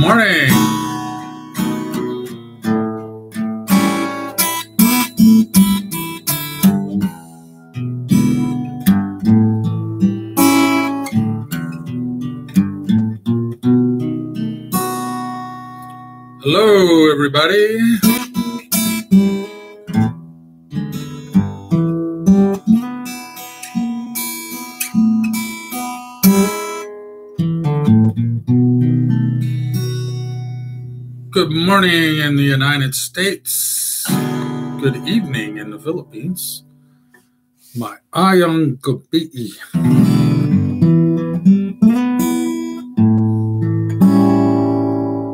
morning. Hello, everybody. Good morning in the United States. Good evening in the Philippines. My ayang gabi.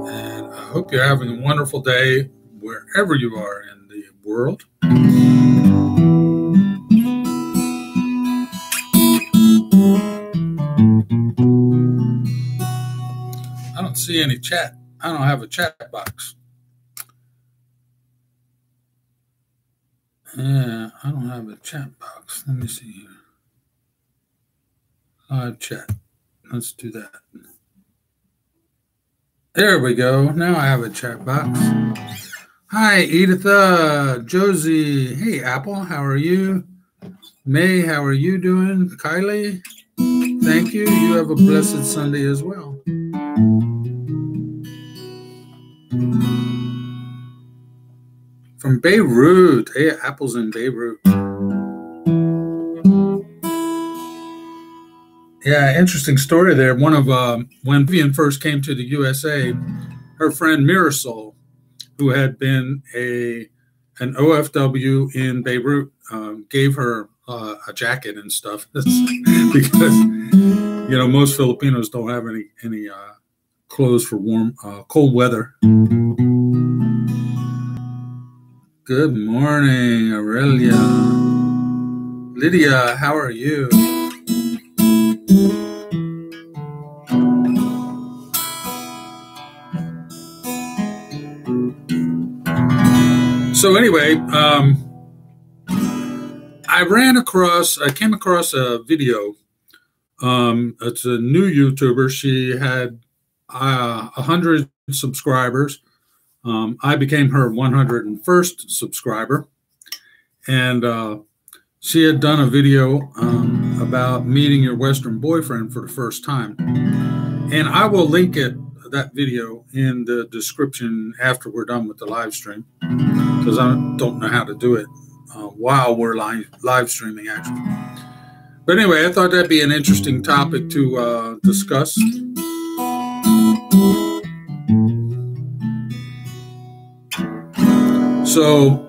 And I hope you're having a wonderful day wherever you are in the world. I don't see any chat. I don't have a chat box. Yeah, I don't have a chat box. Let me see here. Live chat. Let's do that. There we go. Now I have a chat box. Hi, Editha, Josie. Hey, Apple, how are you? May, how are you doing? Kylie, thank you. You have a blessed Sunday as well. From Beirut. Hey, Apple's in Beirut. Yeah, interesting story there. One of when Vivian first came to the USA, her friend Mirasol, who had been an OFW in Beirut, gave her a jacket and stuff because most Filipinos don't have any clothes for cold weather. Good morning, Aurelia. Lydia, how are you? So anyway, I came across a video. It's a new YouTuber. She had 100 subscribers. I became her 101st subscriber. And she had done a video about meeting your Western boyfriend for the first time. And I will link that video in the description after we're done with the live stream, because I don't know how to do it while we're live streaming, actually. But anyway, I thought that'd be an interesting topic to discuss. So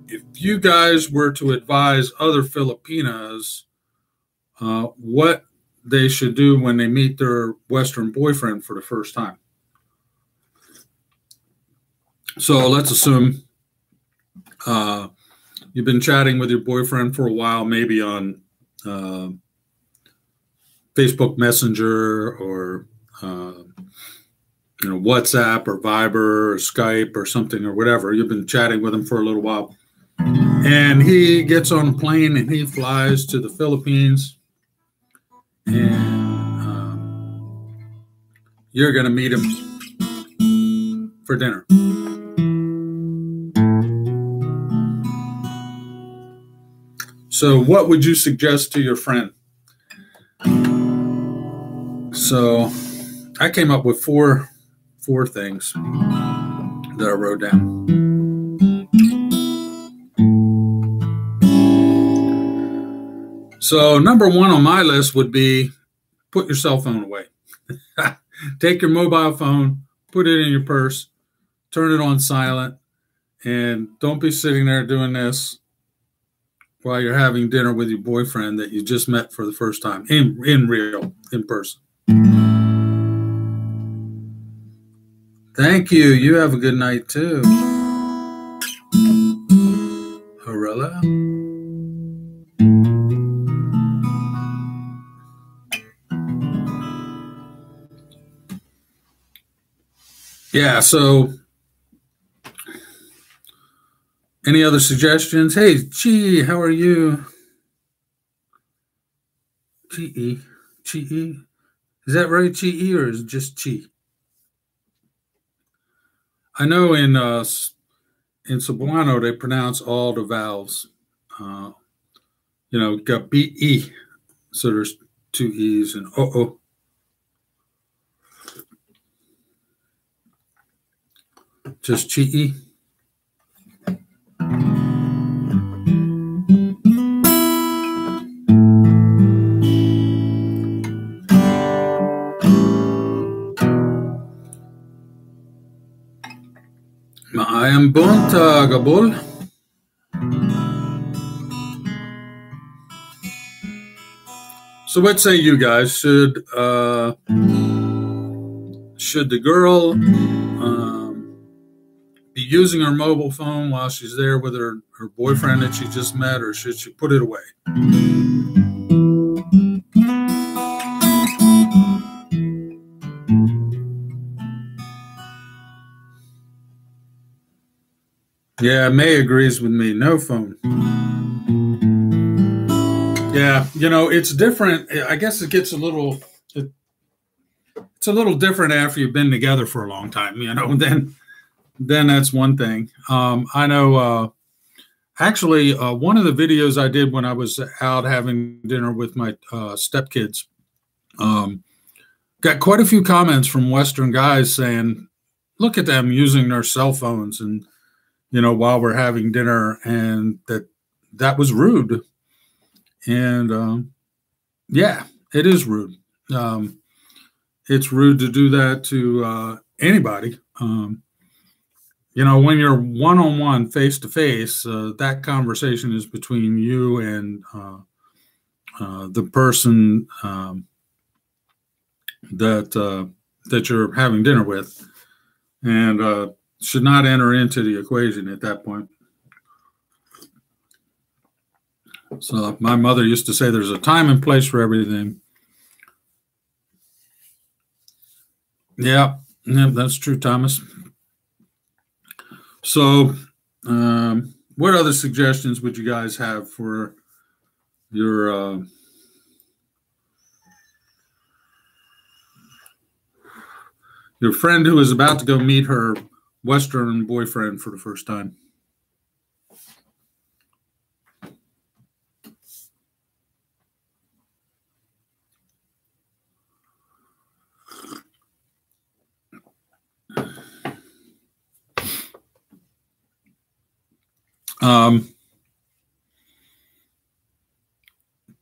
if you guys were to advise other Filipinas what they should do when they meet their Western boyfriend for the first time. So let's assume you've been chatting with your boyfriend for a while, maybe on Facebook Messenger or WhatsApp or Viber or Skype or something or whatever. You've been chatting with him for a little while. And he gets on a plane and he flies to the Philippines. And you're going to meet him for dinner. So what would you suggest to your friend? So I came up with four things that I wrote down. So number one on my list would be put your cell phone away. Take your mobile phone, put it in your purse, turn it on silent, and don't be sitting there doing this while you're having dinner with your boyfriend that you just met for the first time in person. Thank you. You have a good night too. Horella. Yeah, so any other suggestions? Hey, Chi, how are you? Chi. Is that right, Chi, or is it just Chi? I know in Cebuano they pronounce all the vowels. Uh, got BE, so there's two E's and O. Just Chi. Maayang buntag, Gabol. So what say you guys? Should the girl be using her mobile phone while she's there with her boyfriend that she just met, or should she put it away? Yeah, May agrees with me. No phone. Yeah, it's different. I guess it gets it's a little different after you've been together for a long time. Then that's one thing. I know. Actually, one of the videos I did when I was out having dinner with my stepkids got quite a few comments from Western guys saying, "Look at them using their cell phones," and while we're having dinner, and that was rude. And yeah, it is rude. It's rude to do that to anybody. When you're one-on-one, face-to-face, that conversation is between you and the person that you're having dinner with, and should not enter into the equation at that point. So my mother used to say there's a time and place for everything. Yeah, that's true, Thomas. So what other suggestions would you guys have for your friend who is about to go meet her Western boyfriend for the first time?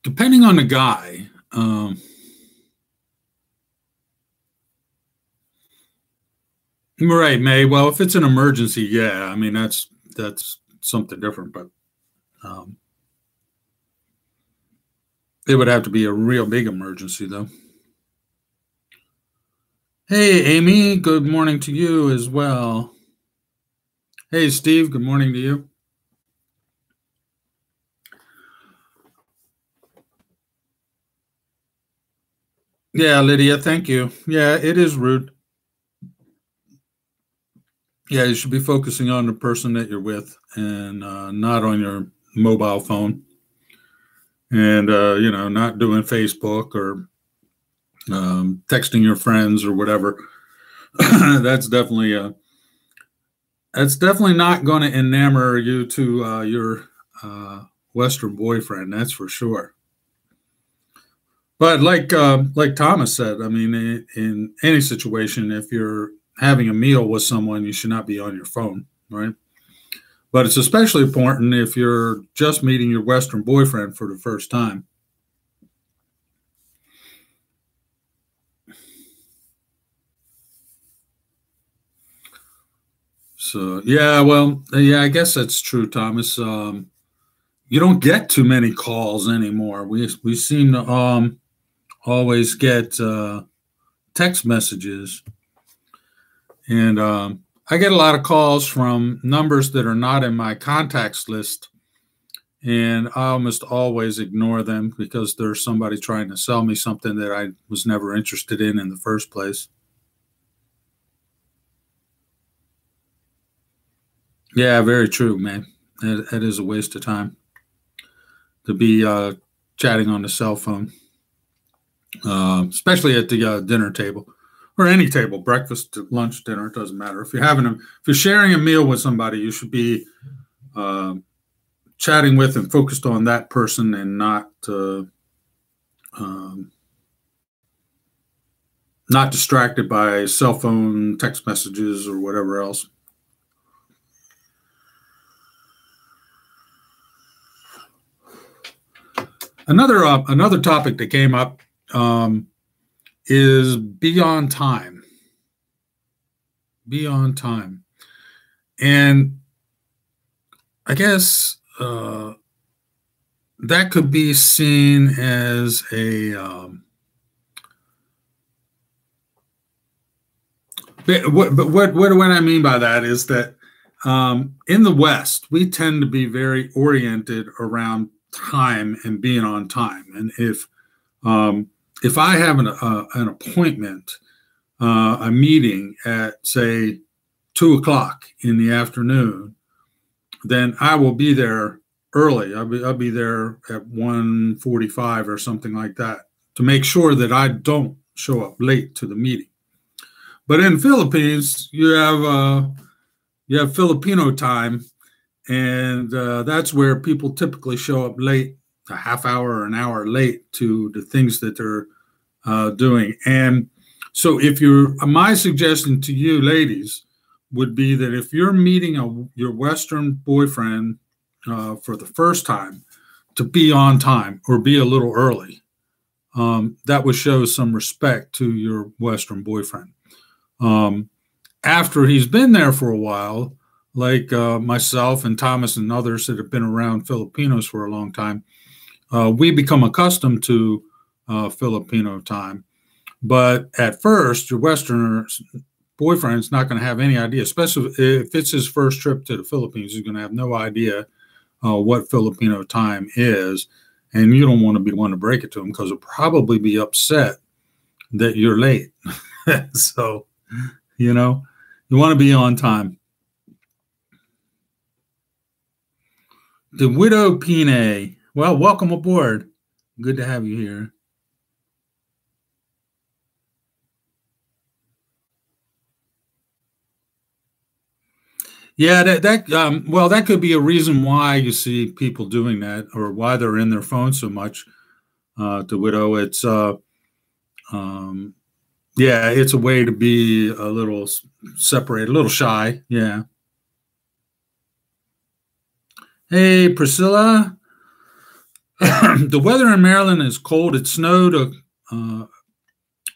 Depending on the guy, right, May. Well, if it's an emergency, yeah, I mean that's something different, but it would have to be a real big emergency, though. Hey, Amy, good morning to you as well. Hey, Steve, good morning to you. Yeah, Lydia, thank you. Yeah, it is rude. Yeah, you should be focusing on the person that you're with and not on your mobile phone. And, not doing Facebook or texting your friends or whatever. That's definitely not going to enamor you to your Western boyfriend. That's for sure. But like Thomas said, I mean, in any situation, if you're having a meal with someone, you should not be on your phone, right? But it's especially important if you're just meeting your Western boyfriend for the first time. So, yeah, well, yeah, I guess that's true, Thomas. You don't get too many calls anymore. We seem to always get text messages. And I get a lot of calls from numbers that are not in my contacts list. And I almost always ignore them because there's somebody trying to sell me something that I was never interested in the first place. Yeah, very true, man. It is a waste of time to be chatting on the cell phone, especially at the dinner table. or any table, breakfast, lunch, dinner, it doesn't matter. If you're sharing a meal with somebody, you should be chatting with and focused on that person, and not distracted by cell phone, text messages, or whatever else. Another topic that came up is be on time. Be on time. And I guess that could be seen as a but what I mean by that is that in the West, we tend to be very oriented around time and being on time. And if I have an appointment, a meeting at, say, 2:00 in the afternoon, then I will be there early. I'll be there at 1:45 or something like that to make sure that I don't show up late to the meeting. But in the Philippines, you have Filipino time, and that's where people typically show up late, a half hour or an hour late to the things that they're doing. And so my suggestion to you ladies would be that if you're meeting your Western boyfriend for the first time, to be on time or be a little early. That would show some respect to your Western boyfriend. After he's been there for a while, like myself and Thomas and others that have been around Filipinos for a long time, we become accustomed to Filipino time. But at first, your Western boyfriend's not going to have any idea, especially if it's his first trip to the Philippines. He's going to have no idea what Filipino time is, and you don't want to be one to break it to him because he'll probably be upset that you're late. So, you want to be on time. The Widow Pine. Well, welcome aboard. Good to have you here. Yeah, that could be a reason why you see people doing that, or why they're in their phone so much. The widow, it's it's a way to be a little separated, a little shy. Yeah. Hey, Priscilla. The weather in Maryland is cold. It snowed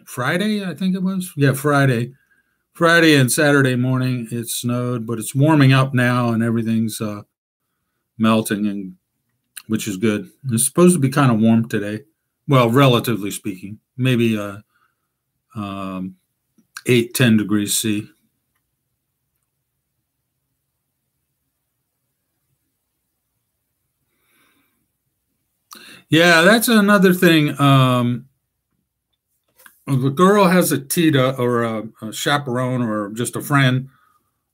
Friday, I think it was. Yeah, Friday and Saturday morning it snowed, but it's warming up now and everything's melting, and which is good. It's supposed to be kind of warm today. Well, relatively speaking, maybe 8-10 degrees C. Yeah, that's another thing. If a girl has a tita or a chaperone or just a friend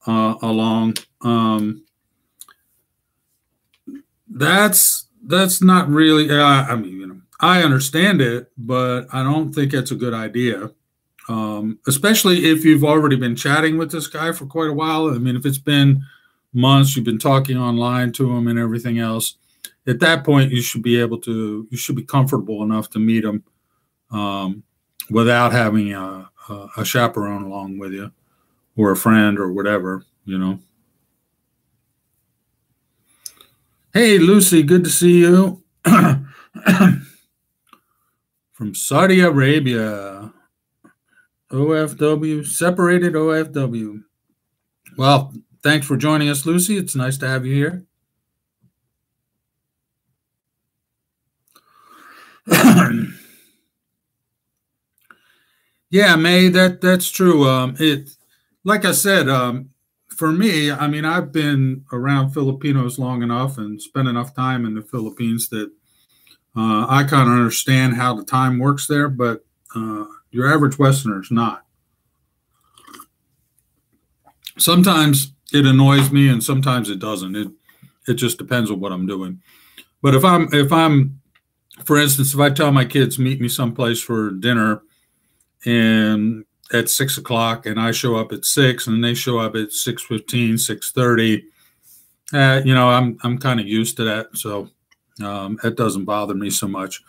along, that's not really. I mean, I understand it, but I don't think it's a good idea. Especially if you've already been chatting with this guy for quite a while. I mean, if it's been months, you've been talking online to him and everything else. At that point, you should be comfortable enough to meet him without having a chaperone along with you, or a friend, or whatever, Hey, Lucy, good to see you. From Saudi Arabia. OFW, separated OFW. Well, thanks for joining us, Lucy. It's nice to have you here. Yeah, May, that's true. Like I said, for me, I mean, I've been around Filipinos long enough and spent enough time in the Philippines that I kind of understand how the time works there, but your average Westerner is not. Sometimes it annoys me, and sometimes it doesn't. It just depends on what I'm doing. But if I'm, for instance, if I tell my kids meet me someplace for dinner, and at 6 o'clock, and I show up at 6, and they show up at 6:15, 6:30. I'm kind of used to that, so that doesn't bother me so much.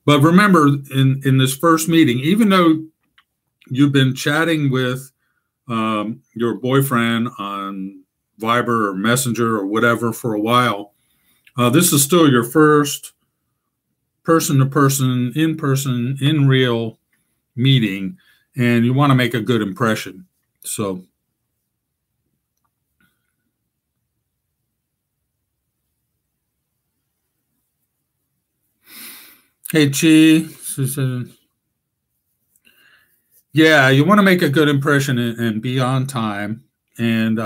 But remember, in this first meeting, even though you've been chatting with your boyfriend on Viber or Messenger or whatever for a while, this is still your first person-to-person, in-person, in real meeting, and you want to make a good impression. So, hey, Chi, yeah, you want to make a good impression and be on time. And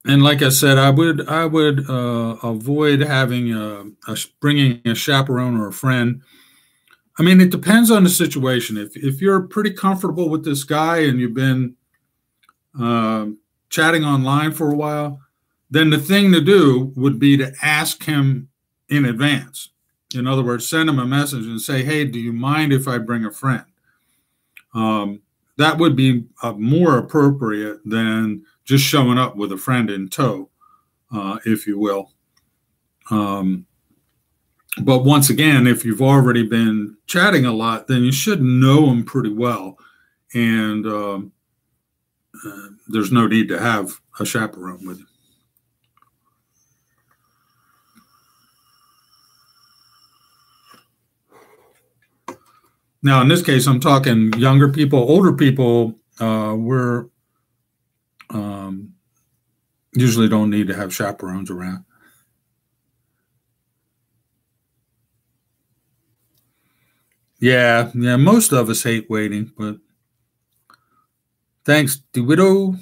and like I said, I would avoid having bringing a chaperone or a friend. I mean, it depends on the situation. If you're pretty comfortable with this guy and you've been chatting online for a while, then the thing to do would be to ask him in advance. In other words, send him a message and say, "Hey, do you mind if I bring a friend?" That would be more appropriate than just showing up with a friend in tow, if you will. But once again, if you've already been chatting a lot, then you should know him pretty well, and there's no need to have a chaperone with you. Now, in this case, I'm talking younger people. Older people, we're usually don't need to have chaperones around. Yeah, most of us hate waiting, but thanks, DeWidow.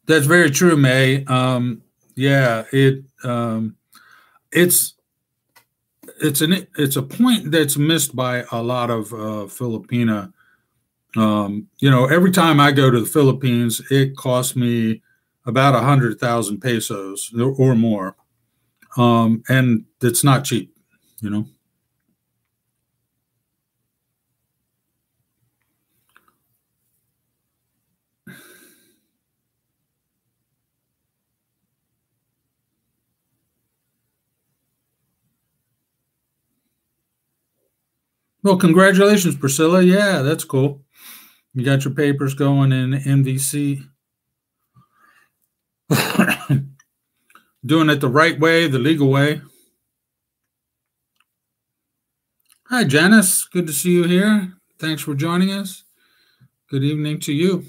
That's very true, May. Yeah, it's it's a point that's missed by a lot of Filipina. Every time I go to the Philippines, it costs me about 100,000 pesos or more, and it's not cheap. You know. Well, congratulations, Priscilla. Yeah, that's cool. You got your papers going in NVC. Doing it the right way, the legal way. Hi, Janice. Good to see you here. Thanks for joining us. Good evening to you.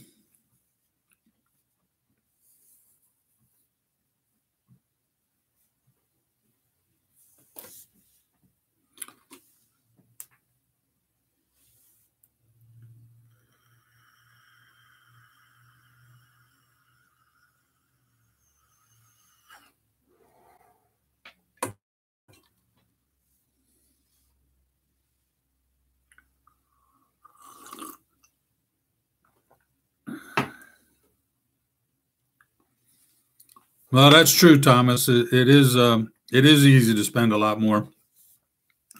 Well, that's true, Thomas. It is easy to spend a lot more,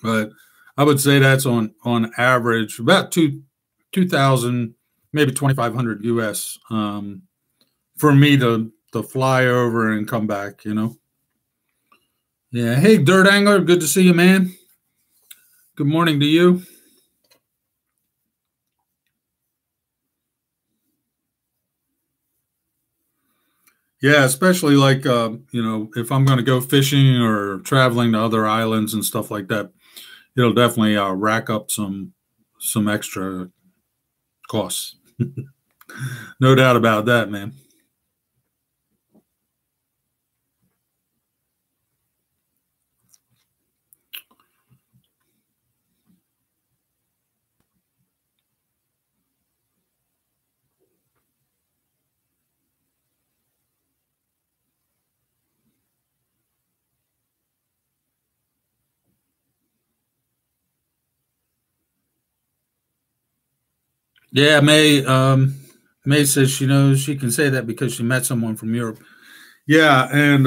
but I would say that's on average about 2,000, maybe 2,500 US for me to fly over and come back. Yeah. Hey, Dirt Angler. Good to see you, man. Good morning to you. Yeah, especially like if I'm going to go fishing or traveling to other islands and stuff like that, it'll definitely rack up some extra costs. No doubt about that, man. Yeah, May says she knows she can say that because she met someone from Europe. Yeah, and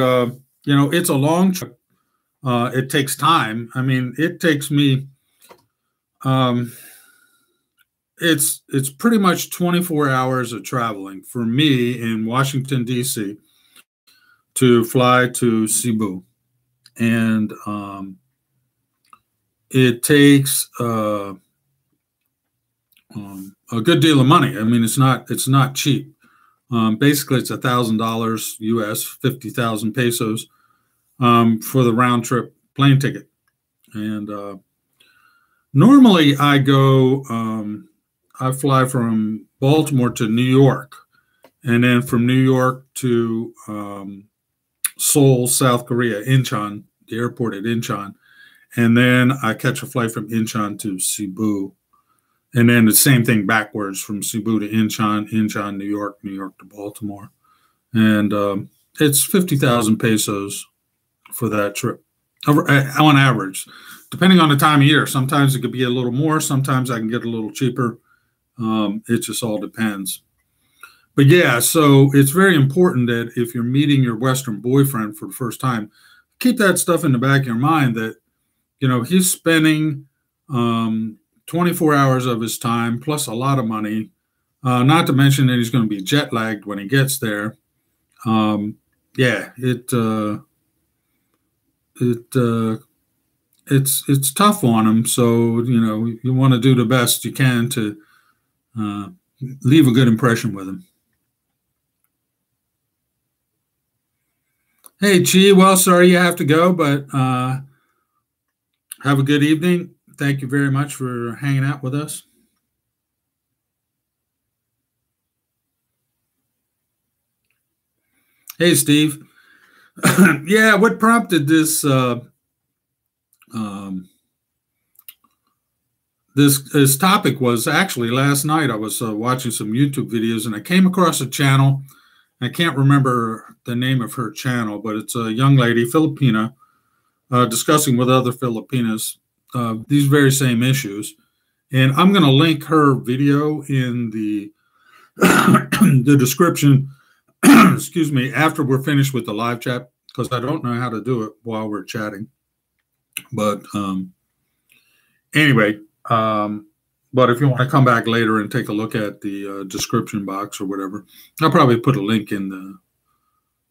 it's a long trip. It takes time. I mean, it takes me. Um, it's pretty much 24 hours of traveling for me in Washington D.C. to fly to Cebu, and it takes a good deal of money. I mean, it's not cheap. Basically, it's $1,000 US, 50,000 pesos for the round trip plane ticket. And normally, I fly from Baltimore to New York, and then from New York to Seoul, South Korea, Incheon, the airport at Incheon, and then I catch a flight from Incheon to Cebu, and then the same thing backwards from Cebu to Incheon, Incheon, New York to Baltimore, and it's 50,000 pesos for that trip on average, depending on the time of year. Sometimes it could be a little more, sometimes I can get a little cheaper. It just all depends. But yeah, so it's very important that if you're meeting your Western boyfriend for the first time, keep that stuff in the back of your mind that, he's spending 24 hours of his time plus a lot of money, not to mention that he's going to be jet lagged when he gets there. Yeah, it's tough on him. So, you want to do the best you can to leave a good impression with him. Hey, Chi. Well, sorry you have to go, but have a good evening. Thank you very much for hanging out with us. Hey, Steve. Yeah, what prompted this this topic was actually last night I was watching some YouTube videos and I came across a channel. I can't remember the name of her channel, but it's a young lady, Filipina, discussing with other Filipinas these very same issues. And I'm going to link her video in the the description, excuse me, after we're finished with the live chat, because I don't know how to do it while we're chatting. But anyway, but if you want to come back later and take a look at the description box or whatever, I'll probably put a link in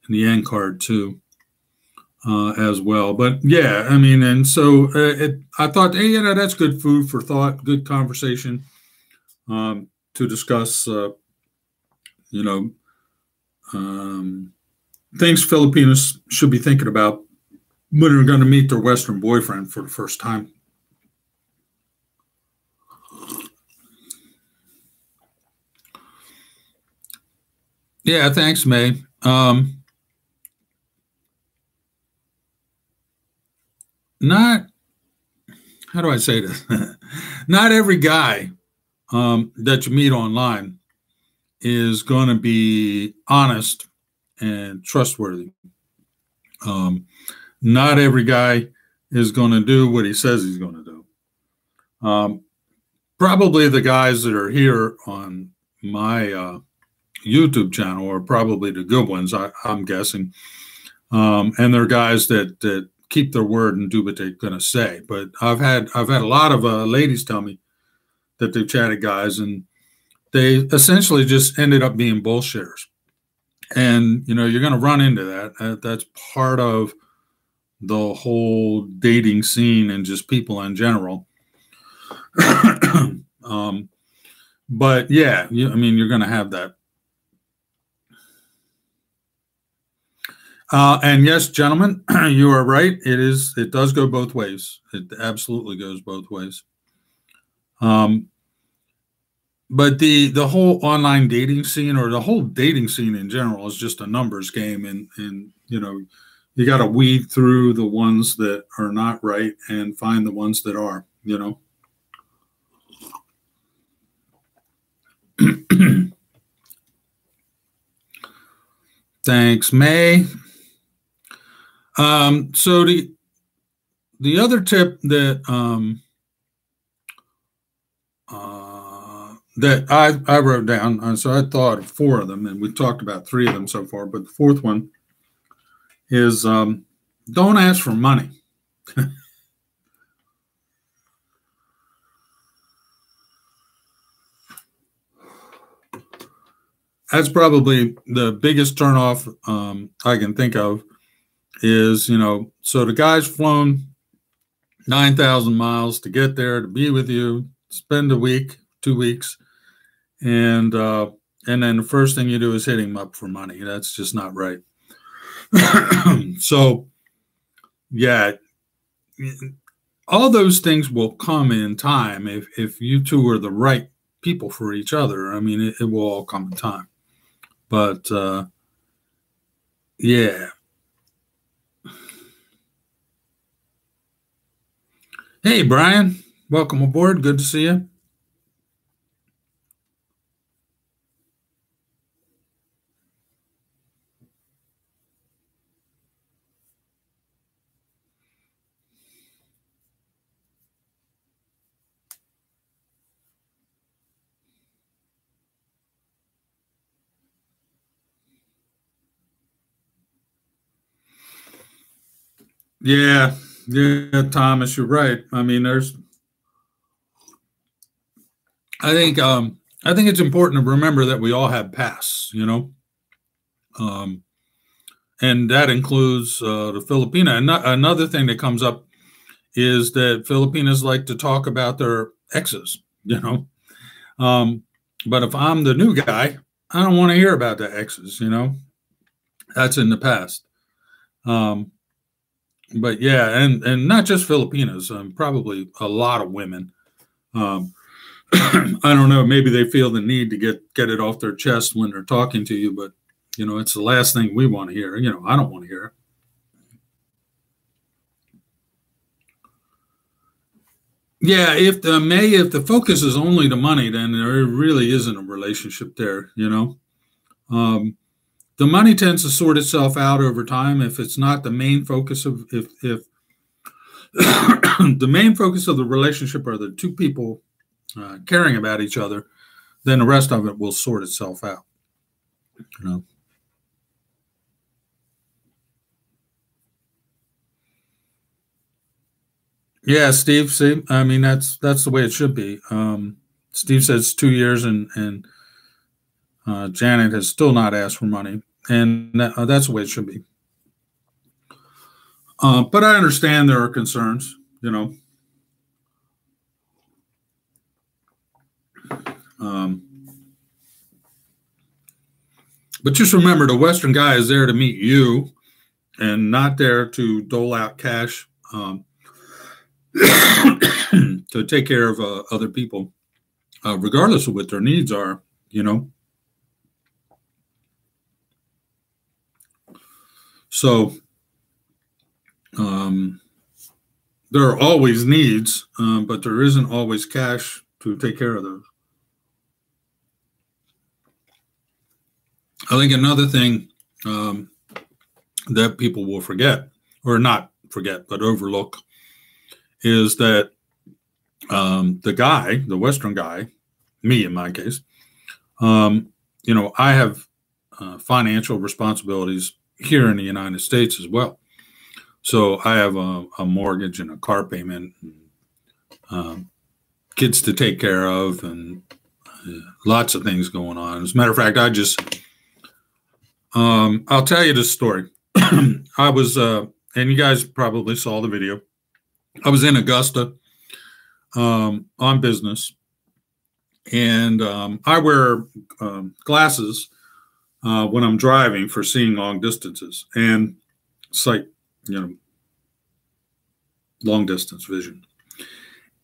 the end card too, as well. But yeah, I mean, and so I thought, hey, that's good food for thought, good conversation to discuss, things Filipinos should be thinking about when they're going to meet their Western boyfriend for the first time. Yeah, thanks, May. Not, how do I say this? Not every guy that you meet online is going to be honest and trustworthy. Not every guy is going to do what he says he's going to do. Probably the guys that are here on my YouTube channel are probably the good ones, I'm guessing. And they're guys that keep their word and do what they're going to say. But I've had a lot of ladies tell me that they've chatted guys, and they essentially just ended up being bullshitters. And you're going to run into that. That's part of the whole dating scene and just people in general. But yeah, you're going to have that. And yes, gentlemen, you are right. It does go both ways. It absolutely goes both ways. But the whole online dating scene, or the whole dating scene in general, is just a numbers game, and you got to weed through the ones that are not right and find the ones that are. Thanks, May. So the other tip that that I wrote down. So I thought of four of them, and we talked about three of them so far. But the fourth one is don't ask for money. That's probably the biggest turnoff I can think of is, so the guy's flown 9,000 miles to get there to be with you, spend a week, 2 weeks, and then the first thing you do is hit him up for money. That's just not right. So, yeah, all those things will come in time if you two are the right people for each other. I mean, it will all come in time. But yeah. Hey, Brian, welcome aboard. Good to see you. Yeah, Thomas, you're right. I mean, I think it's important to remember that we all have pasts, and that includes the Filipina. And another thing that comes up is that Filipinas like to talk about their exes, But if I'm the new guy, I don't want to hear about the exes, That's in the past. But yeah, and not just Filipinas, probably a lot of women. I don't know. Maybe they feel the need to get it off their chest when they're talking to you, but it's the last thing we want to hear. I don't want to hear it. Yeah, if the focus is only the money, then there really isn't a relationship there. The money tends to sort itself out over time if it's not the main focus of if the main focus of the relationship are the two people caring about each other, then the rest of it will sort itself out. Yeah, Steve. See, I mean that's the way it should be. Steve says 2 years, and Janet has still not asked for money, and that's the way it should be. But I understand there are concerns. But just remember, the Western guy is there to meet you, and not there to dole out cash to take care of other people, regardless of what their needs are. So there are always needs, but there isn't always cash to take care of those. I think another thing that people will forget, or not forget, but overlook, is that the Western guy, me in my case, I have financial responsibilities here in the United States as well. So I have a mortgage and a car payment, and, kids to take care of, and lots of things going on. As a matter of fact, I'll tell you this story. I was, and you guys probably saw the video. I was in Augusta on business, and I wear glasses when I'm driving for seeing long distances, and sight, long distance vision.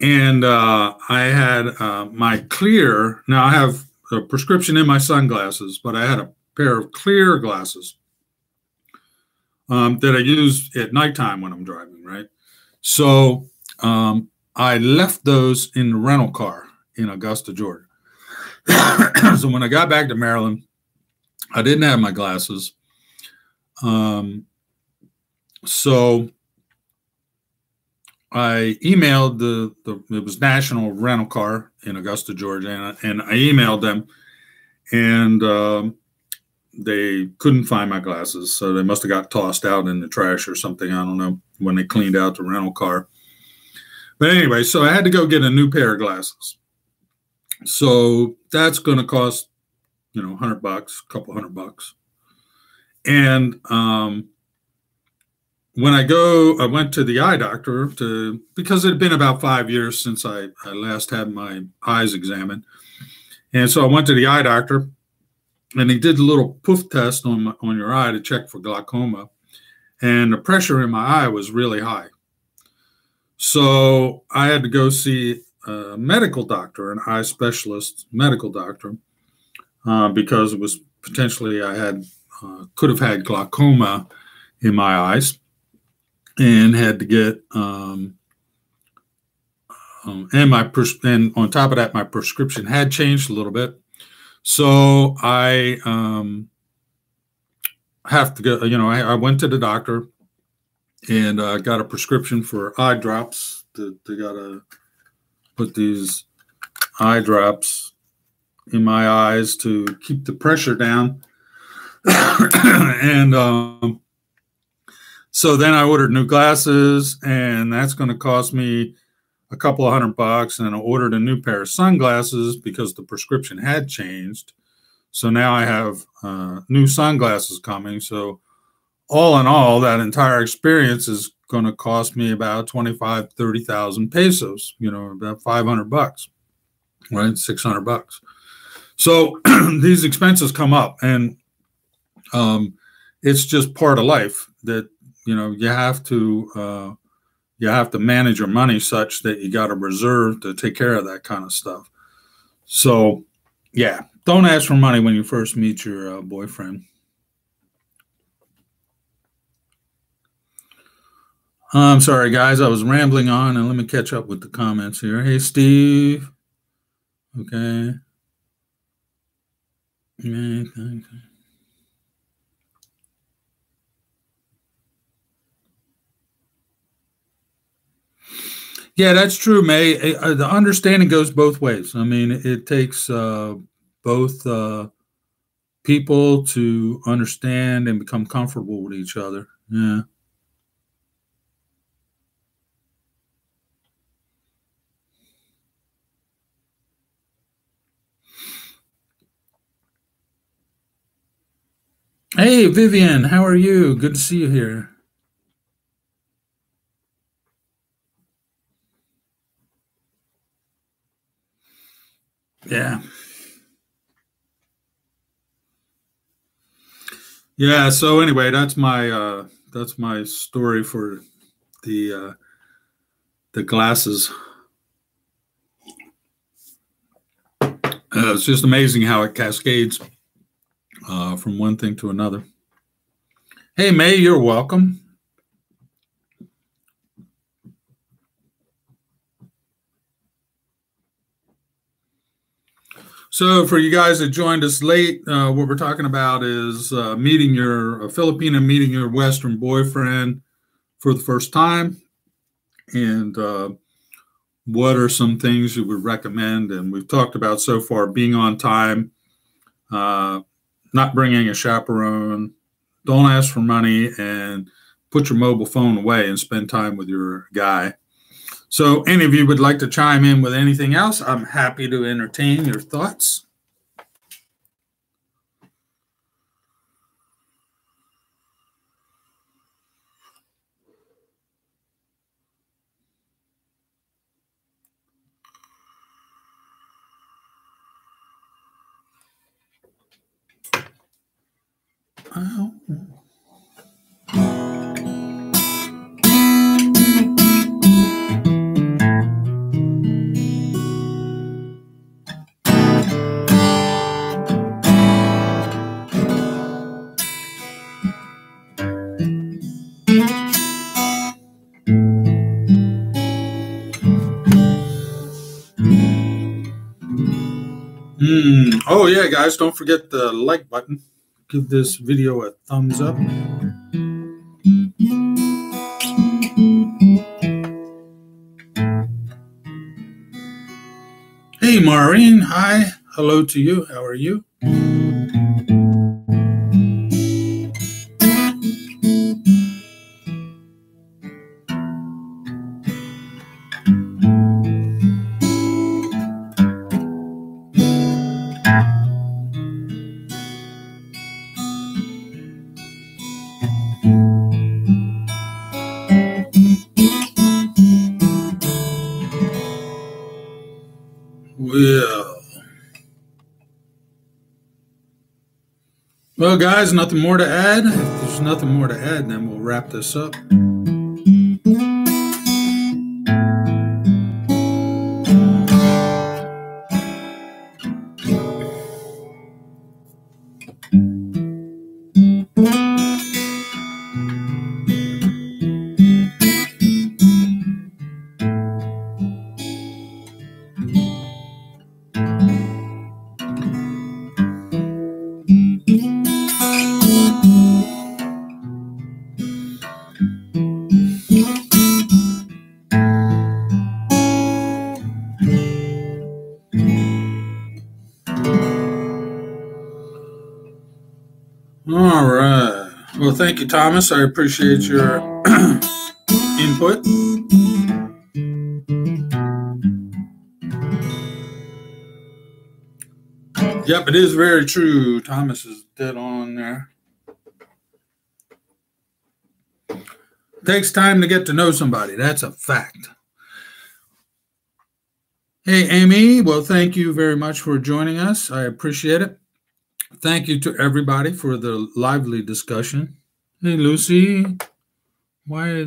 And I had my clear. Now I have a prescription in my sunglasses, but I had a pair of clear glasses that I use at nighttime when I'm driving, right? So I left those in the rental car in Augusta, Georgia. So when I got back to Maryland, I didn't have my glasses. So I emailed it was National Rental Car in Augusta, Georgia, and I emailed them, and they couldn't find my glasses, so they must have got tossed out in the trash or something. I don't know, when they cleaned out the rental car. But anyway, so I had to go get a new pair of glasses. So that's going to cost, $100, a couple $100. And when I went to the eye doctor because it had been about 5 years since I last had my eyes examined. And so I went to the eye doctor, and he did a little poof test on your eye to check for glaucoma. And the pressure in my eye was really high. So I had to go see a medical doctor, an eye specialist medical doctor, because it was potentially could have had glaucoma in my eyes, and had to get and on top of that, my prescription had changed a little bit. So I have to go. I went to the doctor and got a prescription for eye drops. They got to put these eye drops in my eyes to keep the pressure down. And so then I ordered new glasses, and that's going to cost me a couple of $100. And I ordered a new pair of sunglasses because the prescription had changed. So now I have new sunglasses coming. So all in all, that entire experience is going to cost me about 30,000 pesos, about $500, right? $600. So these expenses come up, and it's just part of life that, you have to manage your money such that you got a reserve to take care of that kind of stuff. So yeah, don't ask for money when you first meet your boyfriend. I'm sorry, guys. I was rambling on, and let me catch up with the comments here. Hey, Steve. Okay. Yeah, that's true, May. The understanding goes both ways. I mean, it takes both people to understand and become comfortable with each other. Yeah. Hey, Vivian, how are you? Good to see you here. Yeah. Yeah. So anyway, that's my story for the glasses. It's just amazing how it cascades from one thing to another. Hey, May, you're welcome. So for you guys that joined us late, what we're talking about is meeting your Filipina, meeting your Western boyfriend for the first time, and what are some things you would recommend. And we've talked about so far being on time, not bringing a chaperone, don't ask for money, and put your mobile phone away and spend time with your guy. So any of you would like to chime in with anything else, I'm happy to entertain your thoughts. Oh yeah, guys, don't forget the like button. Give this video a thumbs up. Hey, Maureen. Hi. Hello to you. How are you? Well, guys, nothing more to add. If there's nothing more to add, then we'll wrap this up. All right. Well, thank you, Thomas. I appreciate your input. Yep, it is very true. Thomas is dead on there. Takes time to get to know somebody. That's a fact. Hey, Amy. Well, thank you very much for joining us. I appreciate it. Thank you to everybody for the lively discussion. Hey, Lucy. Why?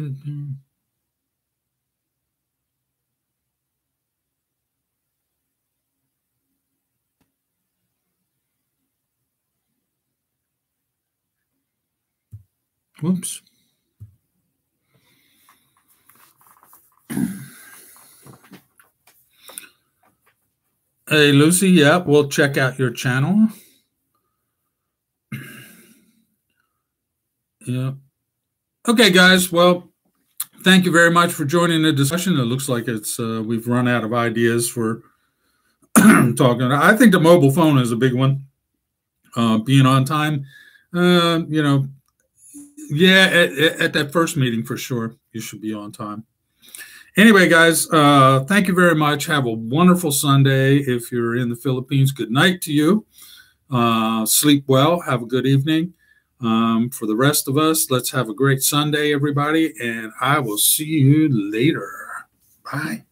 Whoops. Hey, Lucy. Yeah, we'll check out your channel. Yeah. Okay, guys. Well, thank you very much for joining the discussion. It looks like it's we've run out of ideas for talking. I think the mobile phone is a big one. Being on time, yeah, at that first meeting for sure, you should be on time. Anyway, guys, thank you very much. Have a wonderful Sunday. If you're in the Philippines, good night to you. Sleep well. Have a good evening. For the rest of us, let's have a great Sunday, everybody, and I will see you later. Bye.